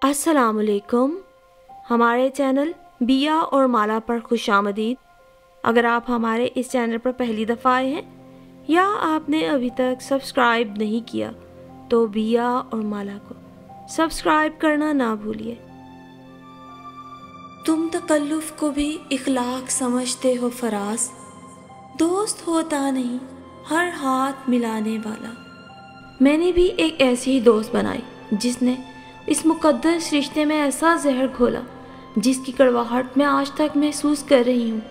अस्सलाम वालेकुम। हमारे चैनल बिया और माला पर खुश आमदीद। अगर आप हमारे इस चैनल पर पहली दफ़ा आए हैं या आपने अभी तक सब्सक्राइब नहीं किया तो बिया और माला को सब्सक्राइब करना ना भूलिए। तुम तकल्लुफ़ को भी इखलाक समझते हो फराज, दोस्त होता नहीं हर हाथ मिलाने वाला। मैंने भी एक ऐसी ही दोस्त बनाई जिसने इस मुक़द्दस रिश्ते में ऐसा जहर घोला जिसकी कड़वाहट मैं आज तक महसूस कर रही हूँ।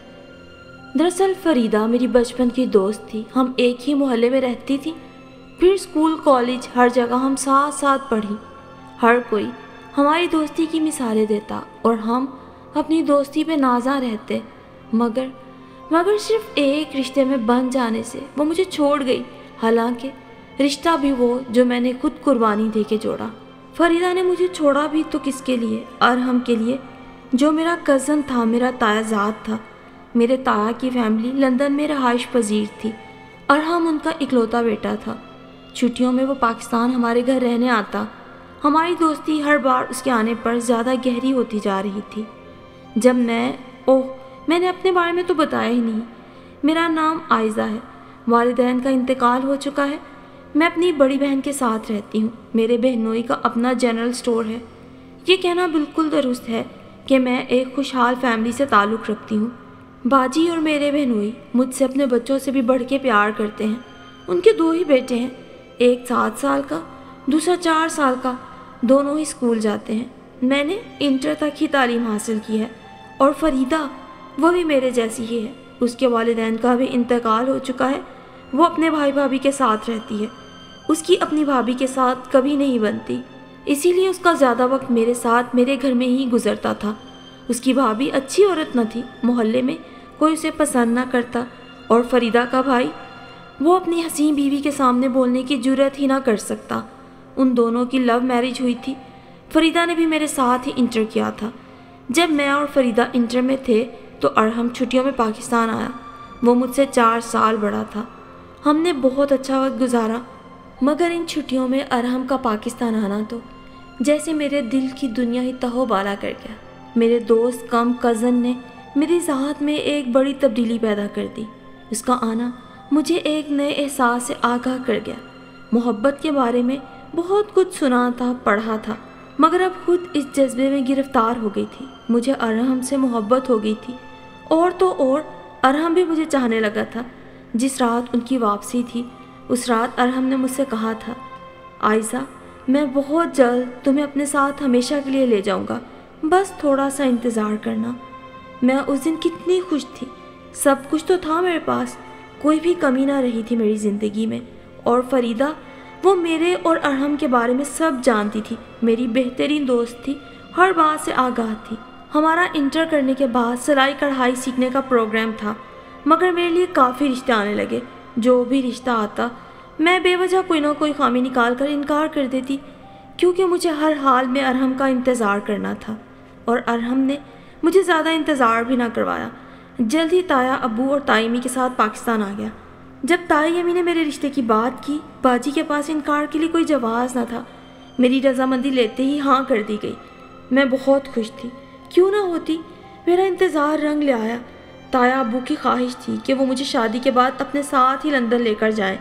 दरअसल फरीदा मेरी बचपन की दोस्त थी। हम एक ही मोहल्ले में रहती थी, फिर स्कूल कॉलेज हर जगह हम साथ साथ पढ़ी। हर कोई हमारी दोस्ती की मिसालें देता और हम अपनी दोस्ती पे नाज़ा रहते, मगर सिर्फ एक रिश्ते में बंध जाने से वो मुझे छोड़ गई। हालांकि रिश्ता भी वो जो मैंने खुद कुर्बानी दे के जोड़ा। फरीदा ने मुझे छोड़ा भी तो किसके लिए? अरहम के लिए, जो मेरा कज़न था, मेरा तायाजाद था। मेरे ताया की फैमिली लंदन में रहाइश पजीर थी। अरहम उनका इकलौता बेटा था। छुट्टियों में वो पाकिस्तान हमारे घर रहने आता। हमारी दोस्ती हर बार उसके आने पर ज़्यादा गहरी होती जा रही थी। जब मैंने अपने बारे में तो बताया ही नहीं। मेरा नाम आयज़ा है। वालिदैन का इंतकाल हो चुका है। मैं अपनी बड़ी बहन के साथ रहती हूँ। मेरे बहनोई का अपना जनरल स्टोर है। ये कहना बिल्कुल दुरुस्त है कि मैं एक खुशहाल फैमिली से ताल्लुक़ रखती हूँ। बाजी और मेरे बहनोई मुझसे अपने बच्चों से भी बढ़ के प्यार करते हैं। उनके 2 ही बेटे हैं, एक 7 साल का, दूसरा 4 साल का। दोनों ही स्कूल जाते हैं। मैंने इंटर तक ही तालीम हासिल की है और फरीदा वो भी मेरे जैसी ही है। उसके वालिदैन का भी इंतकाल हो चुका है। वो अपने भाई भाभी के साथ रहती है। उसकी अपनी भाभी के साथ कभी नहीं बनती, इसीलिए उसका ज़्यादा वक्त मेरे साथ मेरे घर में ही गुजरता था। उसकी भाभी अच्छी औरत न थी, मोहल्ले में कोई उसे पसंद ना करता। और फरीदा का भाई, वो अपनी हसीन बीवी के सामने बोलने की जुर्रत ही ना कर सकता। उन दोनों की लव मैरिज हुई थी। फरीदा ने भी मेरे साथ ही इंटर किया था। जब मैं और फरीदा इंटर में थे तो अरहम छुट्टियों में पाकिस्तान आया। वो मुझसे 4 साल बड़ा था। हमने बहुत अच्छा वक्त गुजारा, मगर इन छुट्टियों में अरहम का पाकिस्तान आना तो जैसे मेरे दिल की दुनिया ही तहोबाला कर गया। मेरे दोस्त कम कज़न ने मेरी ज़ात में एक बड़ी तब्दीली पैदा कर दी। उसका आना मुझे एक नए एहसास से आगाह कर गया। मोहब्बत के बारे में बहुत कुछ सुना था, पढ़ा था, मगर अब खुद इस जज्बे में गिरफ्तार हो गई थी। मुझे अरहम से मोहब्बत हो गई थी और तो और अरहम भी मुझे चाहने लगा था। जिस रात उनकी वापसी थी उस रात अरहम ने मुझसे कहा था, आयज़ा मैं बहुत जल्द तुम्हें अपने साथ हमेशा के लिए ले जाऊंगा, बस थोड़ा सा इंतज़ार करना। मैं उस दिन कितनी खुश थी। सब कुछ तो था मेरे पास, कोई भी कमी ना रही थी मेरी ज़िंदगी में। और फरीदा, वो मेरे और अरहम के बारे में सब जानती थी। मेरी बेहतरीन दोस्त थी, हर बात से आगाह थी। हमारा इंटर करने के बाद सिलाई कढ़ाई सीखने का प्रोग्राम था, मगर मेरे लिए काफ़ी रिश्ते आने लगे। जो भी रिश्ता आता मैं बेवजह कोई ना कोई खामी निकाल कर इनकार कर देती, क्योंकि मुझे हर हाल में अरहम का इंतज़ार करना था। और अरहम ने मुझे ज़्यादा इंतज़ार भी ना करवाया। जल्द ही ताया अब्बू और ताईमी के साथ पाकिस्तान आ गया। जब ताई अम्मी ने मेरे रिश्ते की बात की, बाजी के पास इनकार के लिए कोई जवाब ना था। मेरी रजामंदी लेते ही हाँ कर दी गई। मैं बहुत खुश थी। क्यों ना होती, मेरा इंतज़ार रंग ले आया। ताया अब्बू की ख्वाहिश थी कि वो मुझे शादी के बाद अपने साथ ही लंदन लेकर जाएं,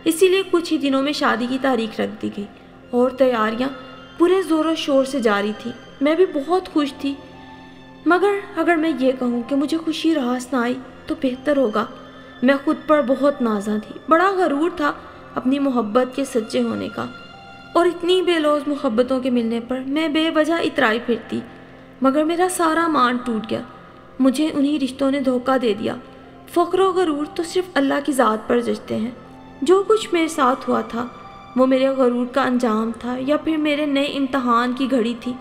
इसीलिए कुछ ही दिनों में शादी की तारीख रख दी गई और तैयारियां पूरे ज़ोरों शोर से जारी थी। मैं भी बहुत खुश थी, मगर अगर मैं ये कहूँ कि मुझे खुशी रास ना आई तो बेहतर होगा। मैं खुद पर बहुत नाज़ा थी, बड़ा गरूर था अपनी मोहब्बत के सच्चे होने का। और इतनी बेलौज मोहब्बतों के मिलने पर मैं बेवजह इतराई फिरती, मगर मेरा सारा मान टूट गया। मुझे उन्हीं रिश्तों ने धोखा दे दिया। फ़ख्र और गरूर तो सिर्फ अल्लाह की ज़ात पर जचते हैं। जो कुछ मेरे साथ हुआ था वो मेरे गरूर का अंजाम था या फिर मेरे नए इम्तहान की घड़ी थी।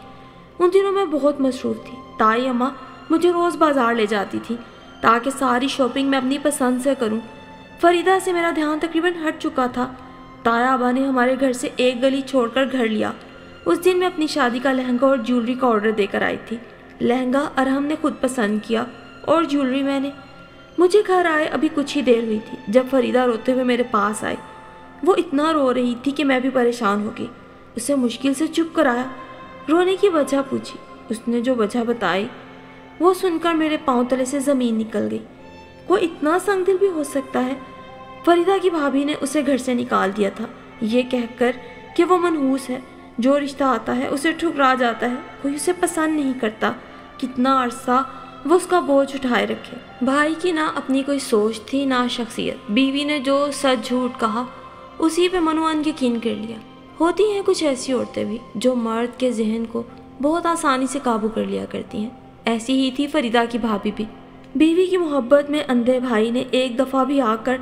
उन दिनों मैं बहुत मसरूफ़ थी। ताई अम्मा मुझे रोज़ बाज़ार ले जाती थी ताकि सारी शॉपिंग मैं अपनी पसंद से करूं। फरीदा से मेरा ध्यान तकरीबन हट चुका था। ताया अब्बा ने हमारे घर से एक गली छोड़कर घर लिया। उस दिन मैं अपनी शादी का लहंगा और ज्वेलरी का ऑर्डर देकर आई थी। लहंगा अरहम ने खुद पसंद किया और ज्वेलरी मैंने। मुझे घर आए अभी कुछ ही देर हुई थी जब फरीदा रोते हुए मेरे पास आई। वो इतना रो रही थी कि मैं भी परेशान हो गई। उसे मुश्किल से चुप कराया रोने की वजह पूछी। उसने जो वजह बताई वो सुनकर मेरे पांव तले से ज़मीन निकल गई। वो इतना संगदिल भी हो सकता है? फरीदा की भाभी ने उसे घर से निकाल दिया था, ये कहकर कि वो मनहूस है, जो रिश्ता आता है उसे ठुकरा जाता है, कोई उसे पसंद नहीं करता। कितना अरसा वो उसका बोझ उठाए रखे। भाई की ना अपनी कोई सोच थी ना शख्सियत। बीवी ने जो सच झूठ कहा उसी पे मनोअन यकीन कर लिया। होती हैं कुछ ऐसी औरतें भी जो मर्द के जहन को बहुत आसानी से काबू कर लिया करती हैं। ऐसी ही थी फरीदा की भाभी भी। बीवी की मोहब्बत में अंधे भाई ने एक दफ़ा भी आकर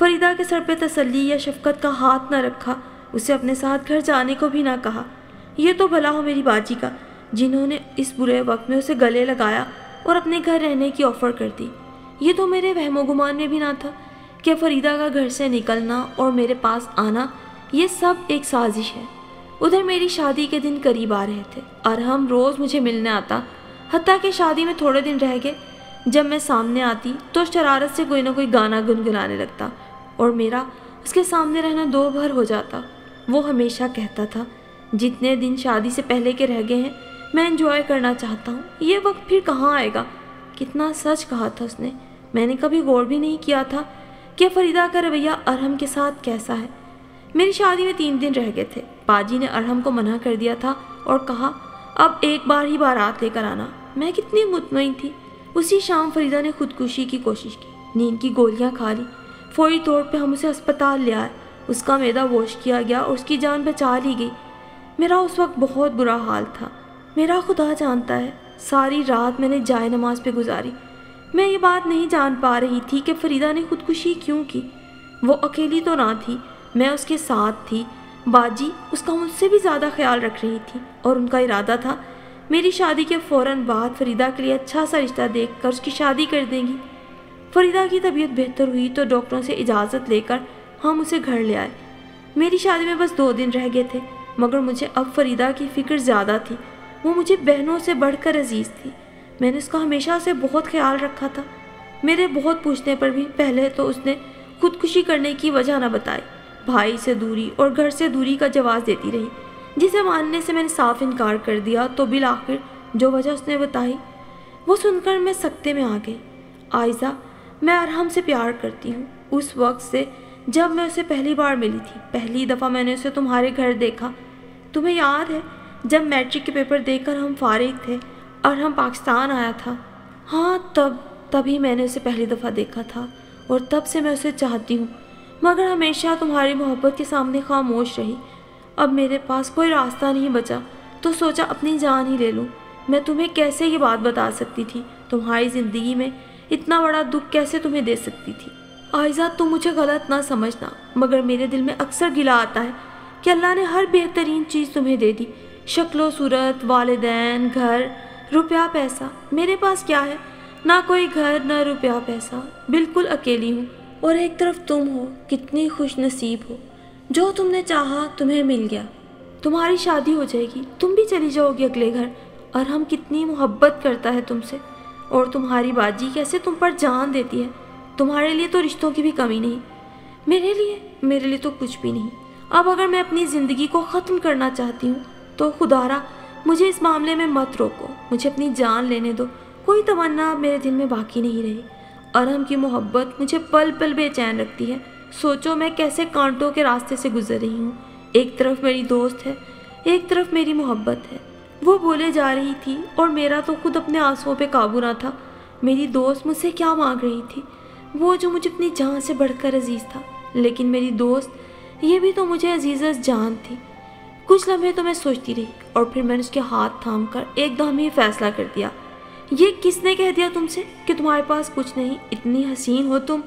फरीदा के सर पे तसल्ली या शफकत का हाथ न रखा, उसे अपने साथ घर जाने को भी ना कहा। ये तो भला हो मेरी बाजी का, जिन्होंने इस बुरे वक्त में उसे गले लगाया और अपने घर रहने की ऑफ़र कर दी। ये तो मेरे वहमो गुमान में भी ना था कि फरीदा का घर से निकलना और मेरे पास आना ये सब एक साजिश है। उधर मेरी शादी के दिन करीब आ रहे थे। अरहम रोज़ मुझे मिलने आता, हत्ता कि शादी में थोड़े दिन रह गए। जब मैं सामने आती तो शरारत से कोई ना कोई गाना गुनगुनाने लगता और मेरा उसके सामने रहना दो भर हो जाता। वो हमेशा कहता था, जितने दिन शादी से पहले के रह गए हैं मैं एंजॉय करना चाहता हूँ, ये वक्त फिर कहाँ आएगा। कितना सच कहा था उसने। मैंने कभी गौर भी नहीं किया था कि फरीदा का रवैया अरहम के साथ कैसा है। मेरी शादी में 3 दिन रह गए थे। पाजी ने अरहम को मना कर दिया था और कहा अब एक बार ही बारात लेकर आना। मैं कितनी मुतमईन थी। उसी शाम फरीदा ने खुदकुशी की कोशिश की, नींद की गोलियां खा ली। फौरी तौर पे हम उसे अस्पताल ले आए। उसका मैदा वॉश किया गया और उसकी जान बचा ली गई। मेरा उस वक्त बहुत बुरा हाल था। मेरा खुदा जानता है, सारी रात मैंने जाए नमाज पे गुजारी। मैं ये बात नहीं जान पा रही थी कि फरीदा ने खुदकुशी क्यों की। वो अकेली तो ना थी, मैं उसके साथ थी। बाजी उसका मुझसे भी ज़्यादा ख्याल रख रही थी और उनका इरादा था मेरी शादी के फ़ौरन बाद फरीदा के लिए अच्छा सा रिश्ता देखकर उसकी शादी कर देंगी। फरीदा की तबीयत बेहतर हुई तो डॉक्टरों से इजाज़त लेकर हम उसे घर ले आए। मेरी शादी में बस 2 दिन रह गए थे, मगर मुझे अब फरीदा की फ़िक्र ज़्यादा थी। वो मुझे बहनों से बढ़कर अजीज़ थी। मैंने उसका हमेशा से बहुत ख्याल रखा था। मेरे बहुत पूछने पर भी पहले तो उसने खुदकुशी करने की वजह न बताई। भाई से दूरी और घर से दूरी का जवाब देती रही, जिसे मानने से मैंने साफ इनकार कर दिया। तो बिल आखिर जो वजह उसने बताई वो सुनकर मैं सकते में आ गई। आयज़ा, मैं अरहम से प्यार करती हूँ। उस वक्त से जब मैं उसे पहली बार मिली थी, पहली दफ़ा मैंने उसे तुम्हारे घर देखा। तुम्हें याद है जब मैट्रिक के पेपर देकर हम फारिग थे और हम पाकिस्तान आया था? हाँ, तभी मैंने उसे पहली दफ़ा देखा था और तब से मैं उसे चाहती हूँ, मगर हमेशा तुम्हारी मोहब्बत के सामने खामोश रही। अब मेरे पास कोई रास्ता नहीं बचा तो सोचा अपनी जान ही ले लूँ। मैं तुम्हें कैसे ये बात बता सकती थी? तुम्हारी ज़िंदगी में इतना बड़ा दुख कैसे तुम्हें दे सकती थी? आयज़ा, तुम मुझे गलत ना समझना, मगर मेरे दिल में अक्सर गिला आता है कि अल्लाह ने हर बेहतरीन चीज़ तुम्हें दे दी। शक्लो सूरत, वालिदैन, घर, रुपया पैसा। मेरे पास क्या है? ना कोई घर, ना रुपया पैसा। बिल्कुल अकेली हूँ और एक तरफ तुम हो। कितनी खुश नसीब हो, जो तुमने चाहा तुम्हें मिल गया। तुम्हारी शादी हो जाएगी, तुम भी चली जाओगी अगले घर। और हम कितनी मोहब्बत करता है तुमसे, और तुम्हारी बाजी कैसे तुम पर जान देती है। तुम्हारे लिए तो रिश्तों की भी कमी नहीं, मेरे लिए तो कुछ भी नहीं। अब अगर मैं अपनी ज़िंदगी को ख़त्म करना चाहती हूँ तो खुदारा मुझे इस मामले में मत रोको, मुझे अपनी जान लेने दो। कोई तमन्ना मेरे दिल में बाकी नहीं रही। अरहम की मोहब्बत मुझे पल पल बेचैन रखती है। सोचो मैं कैसे कांटों के रास्ते से गुजर रही हूँ। एक तरफ मेरी दोस्त है, एक तरफ मेरी मोहब्बत है। वो बोले जा रही थी और मेरा तो खुद अपने आंसुओं पे काबू ना था। मेरी दोस्त मुझसे क्या मांग रही थी, वो जो मुझे अपनी जान से बढ़कर अजीज़ था। लेकिन मेरी दोस्त ये भी तो मुझे अजीज़ जान थी। कुछ लम्हे तो मैं सोचती रही और फिर मैंने उसके हाथ थाम कर एकदम ही फैसला कर दिया। ये किसने कह दिया तुमसे कि तुम्हारे पास कुछ नहीं? इतनी हसीन हो तुम,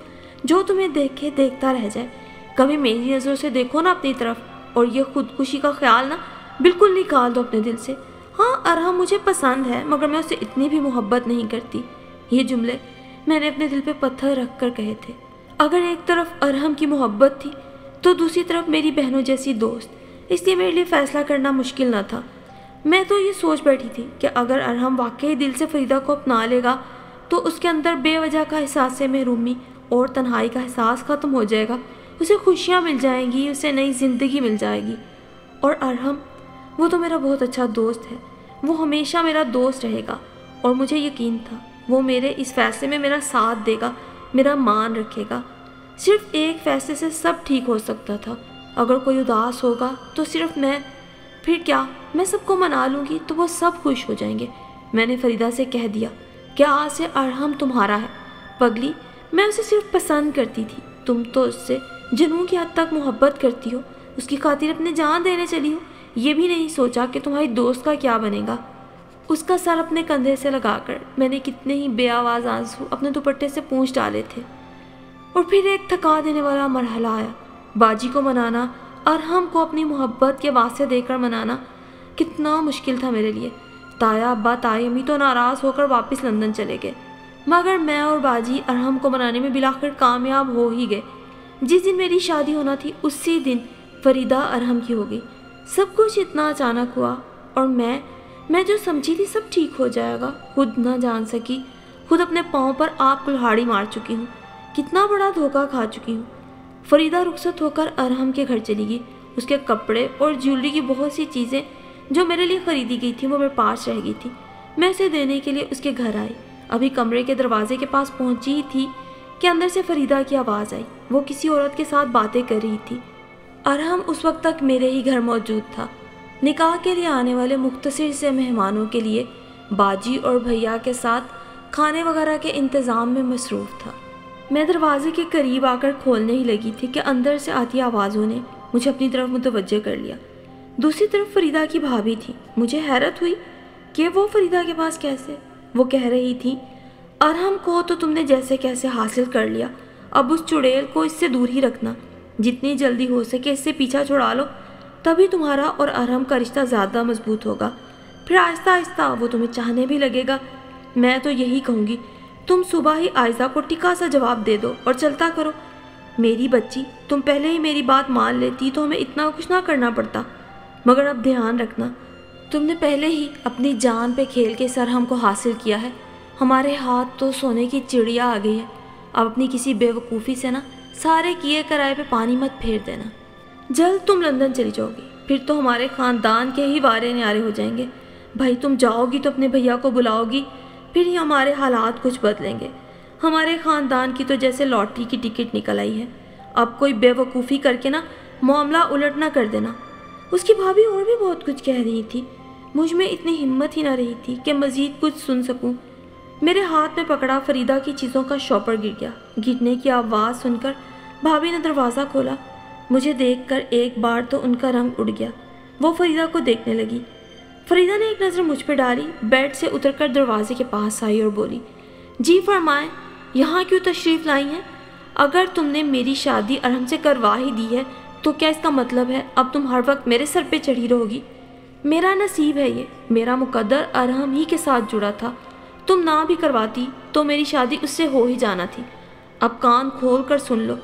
जो तुम्हें देखे देखता रह जाए। कभी मेरी नज़रों से देखो ना अपनी तरफ, और ये खुदकुशी का ख्याल ना बिल्कुल निकाल दो अपने दिल से। हाँ, अरहम मुझे पसंद है, मगर मैं उससे इतनी भी मोहब्बत नहीं करती। ये जुमले मैंने अपने दिल पे पत्थर रख कर कहे थे। अगर एक तरफ अरहम की मोहब्बत थी तो दूसरी तरफ मेरी बहनों जैसी दोस्त, इसलिए मेरे लिए फ़ैसला करना मुश्किल न था। मैं तो ये सोच बैठी थी कि अगर अरहम वाकई दिल से फरीदा को अपना लेगा तो उसके अंदर बेवजह का एहसास से महरूमी और तन्हाई का एहसास ख़त्म हो जाएगा। उसे खुशियाँ मिल जाएंगी, उसे नई ज़िंदगी मिल जाएगी। और अरहम وہ تو میرا بہت اچھا دوست ہے، وہ ہمیشہ میرا دوست رہے گا، اور مجھے یقین تھا وہ میرے اس فیصلے میں میرا ساتھ دے گا، میرا مان رکھے گا۔ صرف ایک فیصلے سے سب ٹھیک ہو سکتا تھا۔ اگر کوئی اداس ہوگا تو صرف میں، پھر کیا میں سب کو منا لوں گی تو وہ سب خوش ہو جائیں گے۔ میں نے فریدہ سے کہہ دیا کہ آج سے ارحم تمہارا ہے۔ پگلی، میں اسے صرف پسند کرتی تھی، تم تو اس سے جنوں کی حد تک محبت کرتی ہو، اس کی خاطر اپنے جان دینے چلی ہو۔ یہ بھی نہیں سوچا کہ تمہاری دوست کا کیا بنے گا۔ اس کا سر اپنے کندھے سے لگا کر میں نے کتنے ہی بے آواز آنسو اپنے دوپٹے سے پونچھ ڈالے تھے۔ اور پھر ایک تھکا دینے والا مرحلہ آیا۔ باجی کو منانا، ارحم کو اپنی محبت کے واسطے دے کر منانا کتنا مشکل تھا میرے لیے۔ تایا ابا تائی امی تو ناراض ہو کر واپس لندن چلے گئے، مگر میں اور باجی ارحم کو منانے میں بالآخر کامیاب ہو ہی گئے۔ جس دن میری شادی ہونا تھی اسی دن فریدہ ارحم کی ہو گئی۔ سب کچھ اتنا اچانک ہوا، اور میں جو سمجھی تھی سب ٹھیک ہو جائے گا، خود نہ جان سکی، خود اپنے پاؤں پر آپ کلہاڑی مار چکی ہوں، کتنا بڑا دھوکہ کھا چکی ہوں۔ فریدہ رخصت ہو کر ارحم کے گھر چلی گئی۔ اس کے کپڑے اور جیولری کی بہت سی چیزیں جو میرے لیے خریدی گئی تھی وہ میرے پاس رہ گئی تھی۔ میں اسے دینے کے لیے اس کے گھر آئی۔ ابھی کمرے کے دروازے کے پاس پہنچی ہی تھی کہ اندر سے فریدہ کی آواز آئی۔ وہ کسی عورت کے ساتھ باتیں کر رہی تھی۔ ارحم اس وقت تک میرے ہی گھر موجود تھا، نکاح کے لیے آنے والے مختصر سے مہمانوں کے لیے باجی اور بھیا کے ساتھ کھانے وغیرہ کے انتظام میں مصروف تھا۔ میں دروازے کے قریب آ کر کھولنے ہی لگی تھی کہ اندر سے آتی آوازوں نے مجھے اپنی طرف متوجہ کر لیا۔ دوسری طرف فریدہ کی بھابھی تھی۔ مجھے حیرت ہوئی کہ وہ فریدہ کے پاس کیسے؟ وہ کہہ رہی تھی، ارحم کو تو تم نے جیسے کیسے حاصل کر لیا، اب اس چڑیل کو اس سے دور ہی رکھنا، جتنی جلدی ہو سکے اس سے پیچھا چھڑا لو، تبھی تمہارا اور ارحم کا رشتہ زیادہ مضبوط ہوگا، پھر آہستہ آہستہ وہ تمہیں چاہنے بھی لگے گا۔ میں تو یہی کہوں گی، تم صبح ہی آئزہ کو ٹکا سا جواب دے دو اور چلتا کرو۔ میری بچی، تم پہلے ہی میری بات مان لیتی تو ہمیں اتنا کچھ نہ کرنا پڑتا، مگر اب دھیان رکھنا، تم نے پہلے ہی اپنی جان پہ کھیل کے اس ارحم کو حاصل کیا ہے، ہمارے ہاتھ تو سونے کی چڑیا آ گئی ہے۔ اب اپنی کسی بے وقوفی سے نا سارے کیے کرائے پہ پانی مت پھیر دینا۔ جلد تم لندن چلی جاؤ گی، پھر تو ہمارے خاندان کے ہی وارے نیارے ہو جائیں گے۔ بھائی تم جاؤ گی تو اپنے بھیا کو بلاؤ گی، پھر ہی ہمارے حالات کچھ بدلیں گے۔ ہمارے خاندان کی تو جیسے لاٹری کی ٹکٹ نکل آئی ہے، اب کوئی بے وقوفی کر کے نا معاملہ الٹ نہ کر دینا۔ اس کی بھابھی اور بھی بہت کچھ کہہ رہی تھی، مجھ میں اتنی ہمت ہی نہ رہی تھی کہ مزید کچھ سن سکوں۔ میرے ہاتھ میں پکڑا فریدہ کی چیزوں کا شاپر گر گیا۔ گرنے کی آواز سن کر بھابھی نے دروازہ کھولا۔ مجھے دیکھ کر ایک بار تو ان کا رنگ اڑ گیا۔ وہ فریدہ کو دیکھنے لگی۔ فریدہ نے ایک نظر مجھ پہ ڈالی، بیڈ سے اتر کر دروازے کے پاس آئی اور بولی، جی فرمائیں، یہاں کیوں تشریف لائی ہیں؟ اگر تم نے میری شادی ارحم سے کروا ہی دی ہے تو کیا اس کا مطلب ہے اب تم ہر وقت میرے سر پہ چڑھی رہو گی؟ میرا نصیب ہے یہ، میرا مقدر ارحم ہی کے ساتھ جڑا تھا، تم نہ بھی کرواتی تو میری شادی اس سے ہو ہی جانا تھی۔ اب کان کھول کر سن لو،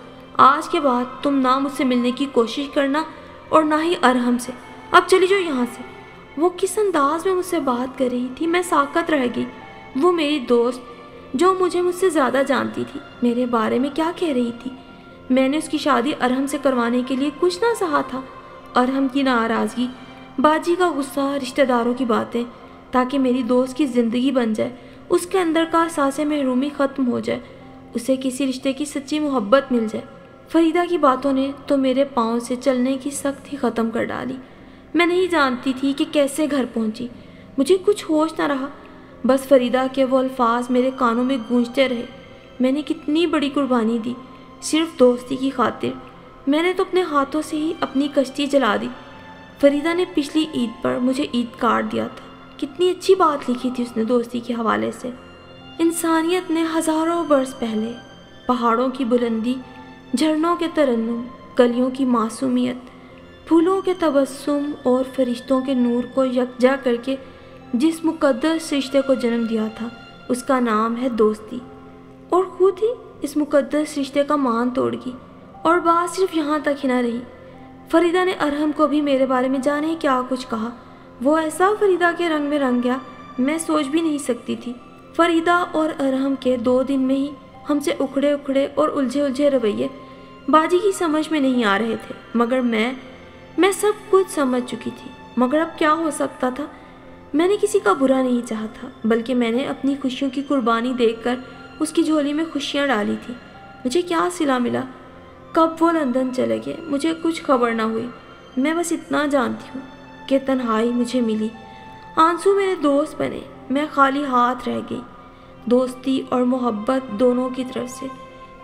آج کے بعد تم نہ مجھ سے ملنے کی کوشش کرنا اور نہ ہی ارحم سے، اب چلی جاؤ یہاں سے۔ وہ کس انداز میں مجھ سے بات کر رہی تھی، میں ساکت رہ گئی۔ وہ میری دوست جو مجھ سے زیادہ جانتی تھی میرے بارے میں کیا کہہ رہی تھی؟ میں نے اس کی شادی ارحم سے کروانے کے لیے کچھ نہ سہا تھا۔ ارحم کی ناراضگی، باجی کا غصہ، رشتہ داروں کی باتیں، تاکہ میری دوست کی زندگی بن جائے، اس کے اندر کا احساس محرومی ختم ہو جائے، اسے کسی رشتے کی سچی محبت مل جائے۔ فریدہ کی باتوں نے تو میرے پاؤں سے چلنے کی سخت ہی ختم کر ڈالی۔ میں نہیں جانتی تھی کہ کیسے گھر پہنچی، مجھے کچھ ہوش نہ رہا، بس فریدہ کے وہ الفاظ میرے کانوں میں گونجتے رہے، میں نے کتنی بڑی قربانی دی صرف دوستی کی خاطر، میں نے تو اپنے ہاتھوں سے ہی اپنی کشتی جلا دی۔ فریدہ نے پچھلی عید پر مجھے عید کارڈ دیا تھا، کتنی اچھی بات لکھی تھی اس نے دوستی کے حوالے سے۔ انسانیت نے ہزاروں برس پہلے پہاڑوں کی بلندی، جھرنوں کے ترنم، کلیوں کی معصومیت، پھولوں کے تبسم اور فرشتوں کے نور کو یکجا کر کے جس مقدس رشتے کو جنم دیا تھا اس کا نام ہے دوستی، اور خود ہی اس مقدس رشتے کا مان توڑ گئی۔ اور بات صرف یہاں تک ہی نہ رہی، فریدہ نے ارحم کو بھی میرے بارے میں جانے کیا کچھ کہا، وہ ایسا فریدہ کے رنگ میں رنگ گیا میں سوچ بھی نہیں سکتی تھی۔ فریدہ اور ارحم کے 2 دن میں ہی ہم سے اکھڑے اور الجھے رویے باجی کی سمجھ میں نہیں آ رہے تھے، مگر میں سب کچھ سمجھ چکی تھی۔ مگر اب کیا ہو سکتا تھا؟ میں نے کسی کا برا نہیں چاہا تھا، بلکہ میں نے اپنی خوشیوں کی قربانی دیکھ کر اس کی جھولی میں خوشیاں ڈالی تھی۔ مجھے کیا صلہ ملا؟ کب وہ لندن چلے گئے مجھے کچھ خبر نہ ہوئی۔ میں بس اتنا جانتی ہوں کہ تنہائی مجھے ملی، آنسو میرے دوست بنے، میں خالی ہاتھ رہ گئی، دوستی اور محبت دونوں کی طرف سے۔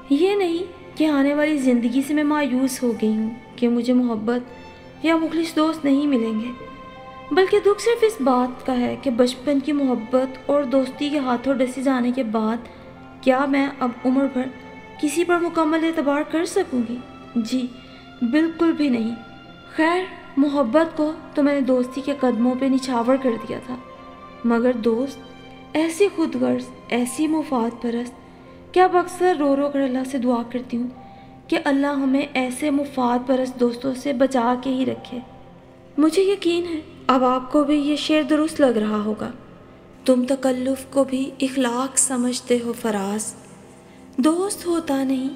یہ نہیں کہ آنے والی زندگی سے میں مایوس ہو گئی ہوں کہ مجھے محبت یا مخلص دوست نہیں ملیں گے، بلکہ دکھ صرف اس بات کا ہے کہ بچپن کی محبت اور دوستی کے ہاتھوں ڈسے جانے کے بعد کیا میں اب عمر بھر کسی پر مکمل اعتبار کر سکوں گی؟ جی بالکل بھی نہیں۔ خیر، محبت کو تو میں نے دوستی کے قدموں پہ نچھاور کر دیا تھا، مگر دوست ایسی خود غرض، ایسی مفاد پرست کہ اب اکثر رو رو کر اللہ سے دعا کرتی ہوں کہ اللہ ہمیں ایسے مفاد پرست دوستوں سے بچا کے ہی رکھے۔ مجھے یقین ہے اب آپ کو بھی یہ شعر درست لگ رہا ہوگا۔ تم تکلف کو بھی اخلاق سمجھتے ہو فراز، دوست ہوتا نہیں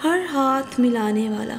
ہر ہاتھ ملانے والا۔